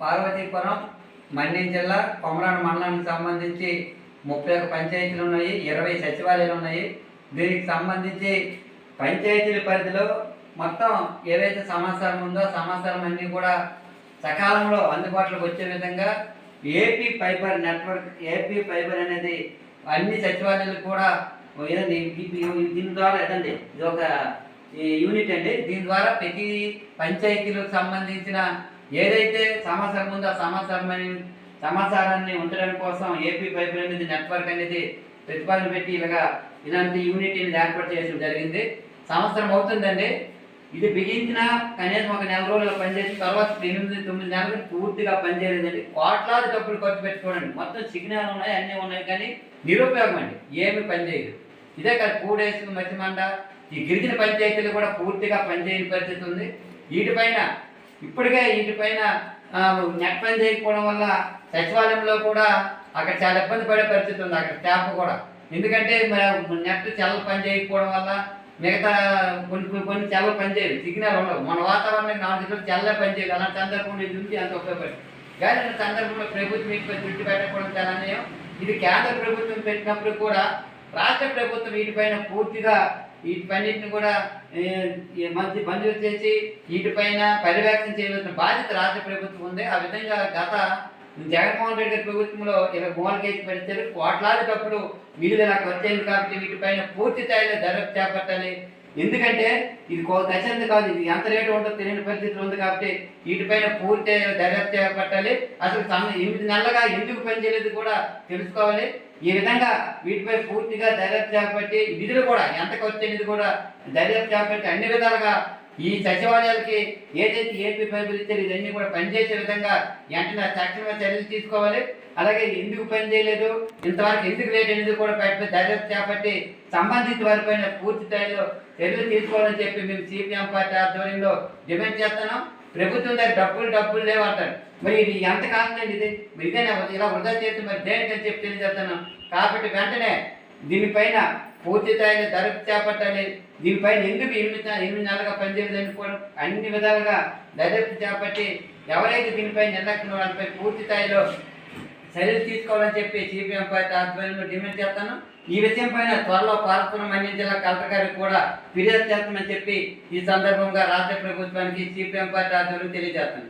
పార్వతీపురం మన్యం జిల్లా కొమరాడు మండలానికి సంబంధించి 31 పంచాయతీలు ఉన్నాయి, 20 సచివాలయాలు ఉన్నాయి. దీనికి సంబంధించి పంచాయతీల పరిధిలో మొత్తం ఏవైతే సమాచారం ఉందో సమాచారం అన్నీ కూడా సకాలంలో అందుబాటులోకి వచ్చే విధంగా AP fibre network, AP fibre అనేది అన్ని సచివాలయాలు కూడా దీని ద్వారా ఇది ఒక యూనిట్ అండి. దీని ద్వారా ప్రతి పంచాయతీలకు సంబంధించిన ఏదైతే సమాచారం ఉందో ఆ సమాచారాన్ని ఉంచడం కోసం ఏపీ ఫైబర్ అనేది నెట్వర్క్ అనేది ప్రతిపాదన పెట్టి ఇలాంటి యూనిట్ ఏర్పాటు చేయడం జరిగింది. సంవత్సరం అవుతుందండి. ఇది బిగించిన కనీసం ఒక నెల రోజులు పనిచేసిన తర్వాత 8-9 నెలలు పూర్తిగా పనిచేయలేదండి. కోట్లాది డబ్బులు ఖర్చు పెట్టుకోండి, మొత్తం సిగ్నల్ ఉన్నాయి, అన్నీ ఉన్నాయి, కానీ నిరుపయోగం అండి, ఏమి పనిచేయదు. ఇదే కాదు కూడేసుకు మధ్యమండ ఈ గిరిజన పంచాయతీలు కూడా పూర్తిగా పనిచేయని పరిస్థితి ఉంది. వీటిపైన నెట్ పని చేయకపోవడం వల్ల సచివాలయంలో కూడా అక్కడ చాలా ఇబ్బంది పడే పరిస్థితి ఉంది. అక్కడ స్టాఫ్ కూడా, ఎందుకంటే నెట్ చెల్లలు పని చేయకపోవడం వల్ల మిగతా కొన్ని చెల్లలు పనిచేయదు, సిగ్నల్ ఉండవు. మన వాతావరణానికి 4 దిక్కులు చెల్లే పనిచేయదు. అలాంటి సందర్భంలో ఇది నుంచి అంత ఉపయోగపడుతుంది. కానీ సందర్భంలో ప్రభుత్వం వీటిపై దృష్టి పెట్టకపోవడం చాలా అన్యాయం. ఇది కేంద్ర ప్రభుత్వం పెట్టినప్పుడు కూడా రాష్ట్ర ప్రభుత్వం వీటిపైన పూర్తిగా వీటిపన్నింటిని కూడా మంజూరు చేసి వీటిపైన పర్యవేక్షణ చేయవలసిన బాధ్యత రాష్ట్ర ప్రభుత్వం ఉంది. ఆ విధంగా గత జగన్మోహన్ రెడ్డి గారి ప్రభుత్వంలో ఇలా గోల్కేసి పరిస్థితులు కోట్లాది డబ్బులు వీళ్ళు నాకు వచ్చేది. కాబట్టి వీటిపైన పూర్తి స్థాయిలో దర్యాప్తు చేపట్టాలి. ఎందుకంటే ఇది దశంది కాదు, ఇది ఎంత రేటు ఉంటుందో తెలియని పరిస్థితులు ఉంది. కాబట్టి వీటిపైన పూర్తి దర్యాప్తు చేపట్టాలి. అసలు 8 నెలలుగా ఎందుకు పనిచేయలేదు కూడా తెలుసుకోవాలి. ఈ విధంగా వీటిపై పూర్తిగా దర్యాప్తు చేపట్టి నిధులు కూడా ఎంతకు వచ్చేది కూడా దర్యాప్తు చేపట్టి అన్ని విధాలుగా ఈ సచివాలయాలకి ఏదైతే ఏపీ ఫైబర్ ఇచ్చారు ఇవన్నీ కూడా పనిచేసే విధంగా వెంటనే తక్షణమే చర్యలు తీసుకోవాలి. అలాగే ఎందుకు పనిచేయలేదు, ఇంతవరకు ఎందుకు లేట్ అనేది కూడా దర్యాప్తు చేపట్టి సంబంధిత వారిపైన పూర్తి స్థాయిలో చర్యలు తీసుకోవాలని చెప్పి మేము సిపిఎం పార్టీ ఆధ్వర్యంలో డిమాండ్ చేస్తున్నాం. ప్రభుత్వం దగ్గర డబ్బులు లేవంటారు. మరి ఇది ఎంత కాదండి, ఇదేనా ఇలా వృధా చేస్తే మరి దేనికని చెప్పి తెలియజేస్తున్నాం. కాబట్టి వెంటనే దీనిపైన పూర్తి స్థాయిలో దర్యాప్తు చేపట్టాలి. దీనిపైన ఎందుకు 8 నెలలుగా పనిచేయలేదని కూడా అన్ని విధాలుగా దర్యాప్తు చేపట్టి ఎవరైతే దీనిపై నిర్లక్ష్యం వాళ్ళపై పూర్తి స్థాయిలో చర్యలు తీసుకోవాలని చెప్పి సిపిఎం పార్టీ ఆధ్వర్యంలో డిమాండ్ చేస్తాను. ఈ విషయం పైన త్వరలో పార్వతీపురం మన్యం జిల్లా కలెక్టర్ గారికి కూడా ఫిర్యాదు చేస్తామని చెప్పి ఈ సందర్భంగా రాష్ట్ర ప్రభుత్వానికి సిపిఎం పార్టీ ఆధ్వర్యంలో తెలియజేస్తాను.